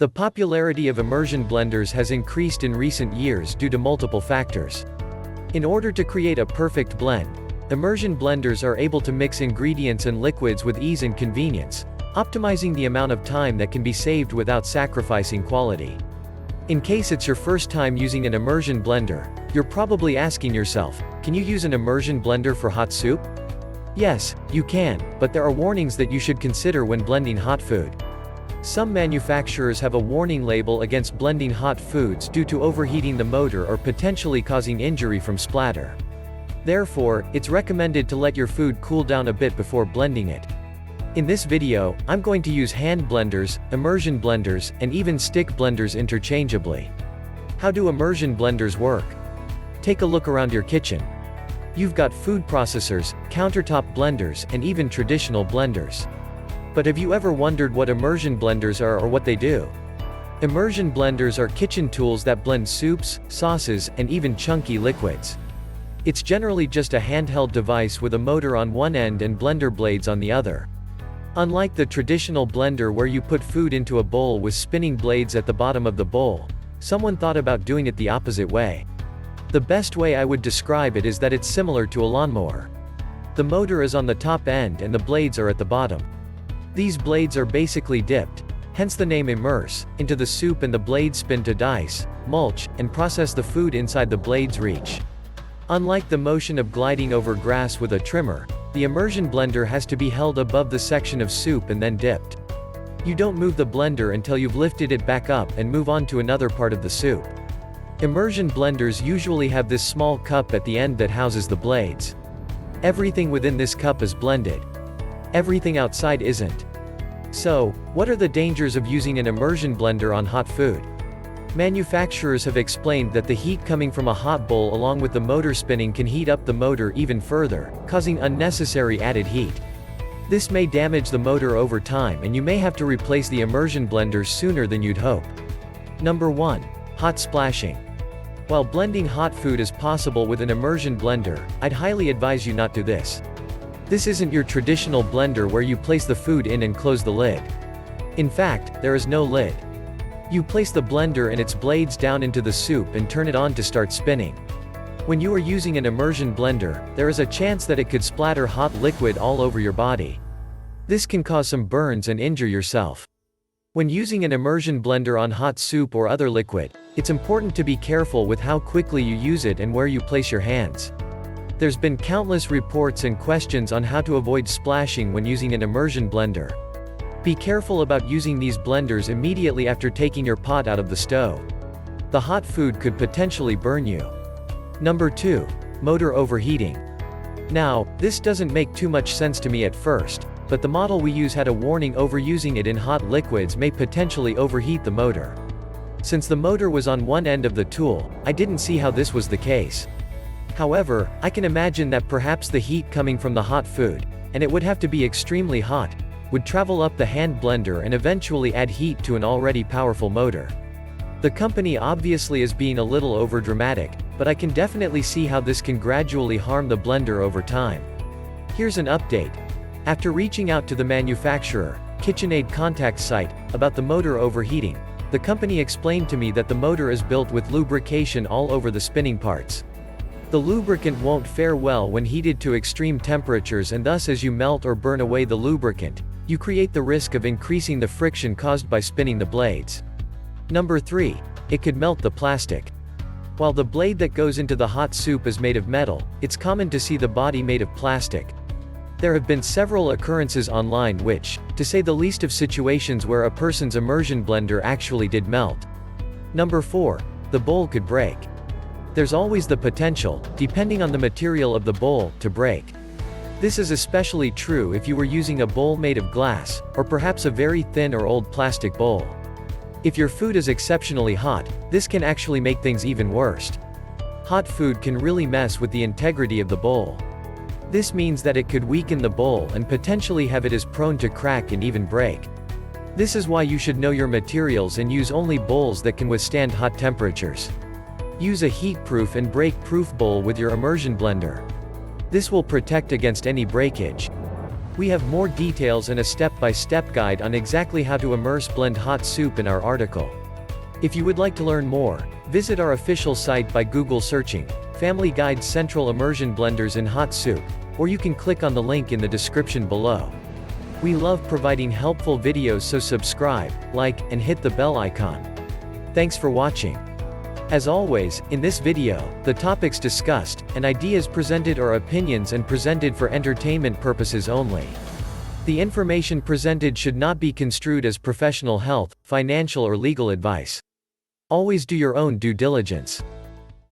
The popularity of immersion blenders has increased in recent years due to multiple factors. In order to create a perfect blend, immersion blenders are able to mix ingredients and liquids with ease and convenience, optimizing the amount of time that can be saved without sacrificing quality. In case it's your first time using an immersion blender, you're probably asking yourself, can you use an immersion blender for hot soup? Yes, you can, but there are warnings that you should consider when blending hot food. Some manufacturers have a warning label against blending hot foods due to overheating the motor or potentially causing injury from splatter. Therefore, it's recommended to let your food cool down a bit before blending it. In this video, I'm going to use hand blenders, immersion blenders, and even stick blenders interchangeably. How do immersion blenders work? Take a look around your kitchen. You've got food processors, countertop blenders, and even traditional blenders. But have you ever wondered what immersion blenders are or what they do? Immersion blenders are kitchen tools that blend soups, sauces, and even chunky liquids. It's generally just a handheld device with a motor on one end and blender blades on the other. Unlike the traditional blender where you put food into a bowl with spinning blades at the bottom of the bowl, someone thought about doing it the opposite way. The best way I would describe it is that it's similar to a lawnmower. The motor is on the top end and the blades are at the bottom. These blades are basically dipped, hence the name immerse, into the soup, and the blades spin to dice, mulch, and process the food inside the blade's reach. Unlike the motion of gliding over grass with a trimmer, the immersion blender has to be held above the section of soup and then dipped. You don't move the blender until you've lifted it back up and move on to another part of the soup. Immersion blenders usually have this small cup at the end that houses the blades. Everything within this cup is blended. Everything outside isn't. So, what are the dangers of using an immersion blender on hot food? Manufacturers have explained that the heat coming from a hot bowl along with the motor spinning can heat up the motor even further, causing unnecessary added heat. This may damage the motor over time, and you may have to replace the immersion blender sooner than you'd hope. Number 1. Hot splashing. While blending hot food is possible with an immersion blender, I'd highly advise you not do this. This isn't your traditional blender where you place the food in and close the lid. In fact, there is no lid. You place the blender and its blades down into the soup and turn it on to start spinning. When you are using an immersion blender, there is a chance that it could splatter hot liquid all over your body. This can cause some burns and injure yourself. When using an immersion blender on hot soup or other liquid, it's important to be careful with how quickly you use it and where you place your hands. There's been countless reports and questions on how to avoid splashing when using an immersion blender. Be careful about using these blenders immediately after taking your pot out of the stove. The hot food could potentially burn you. Number 2. Motor overheating. Now, this doesn't make too much sense to me at first, but the model we use had a warning overusing it in hot liquids may potentially overheat the motor. Since the motor was on one end of the tool, I didn't see how this was the case. However, I can imagine that perhaps the heat coming from the hot food, and it would have to be extremely hot, would travel up the hand blender and eventually add heat to an already powerful motor. The company obviously is being a little overdramatic, but I can definitely see how this can gradually harm the blender over time. Here's an update. After reaching out to the manufacturer, KitchenAid contact site, about the motor overheating, the company explained to me that the motor is built with lubrication all over the spinning parts. The lubricant won't fare well when heated to extreme temperatures, and thus as you melt or burn away the lubricant, you create the risk of increasing the friction caused by spinning the blades. Number 3. It could melt the plastic. While the blade that goes into the hot soup is made of metal, it's common to see the body made of plastic. There have been several occurrences online which, to say the least, of situations where a person's immersion blender actually did melt. Number 4. The bowl could break. There's always the potential, depending on the material of the bowl, to break. This is especially true if you were using a bowl made of glass, or perhaps a very thin or old plastic bowl. If your food is exceptionally hot, this can actually make things even worse. Hot food can really mess with the integrity of the bowl. This means that it could weaken the bowl and potentially have it as prone to crack and even break. This is why you should know your materials and use only bowls that can withstand hot temperatures. Use a heat-proof and break-proof bowl with your immersion blender. This will protect against any breakage. We have more details and a step-by-step guide on exactly how to immerse blend hot soup in our article. If you would like to learn more, visit our official site by Google searching Family Guide Central Immersion Blenders in Hot Soup, or you can click on the link in the description below. We love providing helpful videos, so subscribe, like, and hit the bell icon. Thanks for watching. As always, in this video, the topics discussed, and ideas presented are opinions and presented for entertainment purposes only. The information presented should not be construed as professional health, financial or legal advice. Always do your own due diligence.